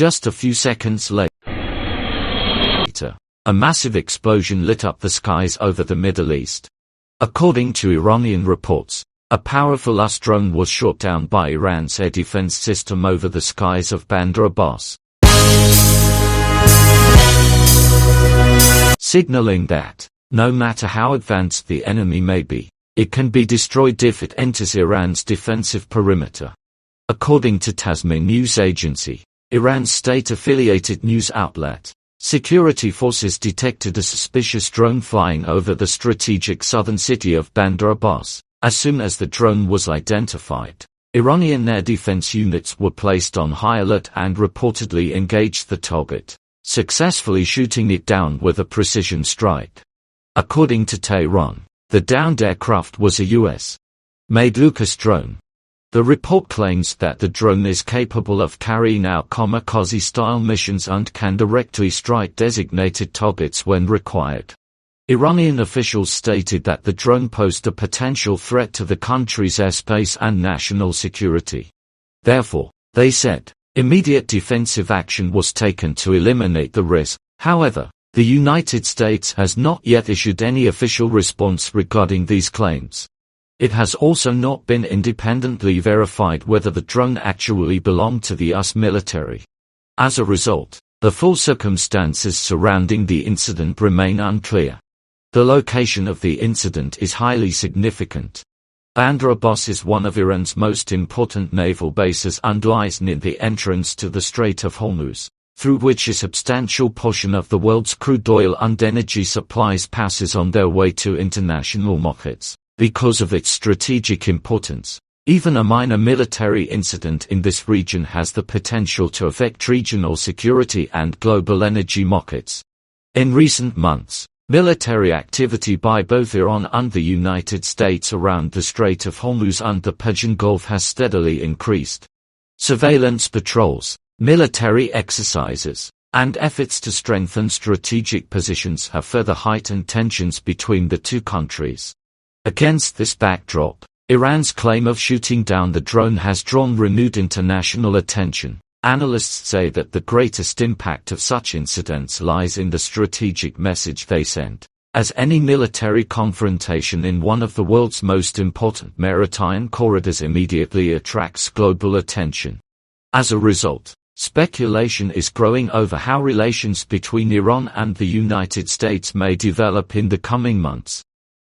Just a few seconds later, a massive explosion lit up the skies over the Middle East. According to Iranian reports, a powerful US drone was shot down by Iran's air defense system over the skies of Bandar Abbas, signaling that, no matter how advanced the enemy may be, it can be destroyed if it enters Iran's defensive perimeter. According to Tasmin news agency, Iran's state-affiliated news outlet, security forces detected a suspicious drone flying over the strategic southern city of Bandar Abbas. As soon as the drone was identified, Iranian air defense units were placed on high alert and reportedly engaged the target, successfully shooting it down with a precision strike. According to Tehran, the downed aircraft was a U.S.-made Lucas drone. The report claims that the drone is capable of carrying out kamikaze-style missions and can directly strike designated targets when required. Iranian officials stated that the drone posed a potential threat to the country's airspace and national security. Therefore, they said, immediate defensive action was taken to eliminate the risk. However, the United States has not yet issued any official response regarding these claims. It has also not been independently verified whether the drone actually belonged to the US military. As a result, the full circumstances surrounding the incident remain unclear. The location of the incident is highly significant. Bandar Abbas is one of Iran's most important naval bases and lies near the entrance to the Strait of Hormuz, through which a substantial portion of the world's crude oil and energy supplies passes on their way to international markets. Because of its strategic importance, even a minor military incident in this region has the potential to affect regional security and global energy markets. In recent months, military activity by both Iran and the United States around the Strait of Hormuz and the Persian Gulf has steadily increased. Surveillance patrols, military exercises, and efforts to strengthen strategic positions have further heightened tensions between the two countries. Against this backdrop, Iran's claim of shooting down the drone has drawn renewed international attention. Analysts say that the greatest impact of such incidents lies in the strategic message they send, as any military confrontation in one of the world's most important maritime corridors immediately attracts global attention. As a result, speculation is growing over how relations between Iran and the United States may develop in the coming months.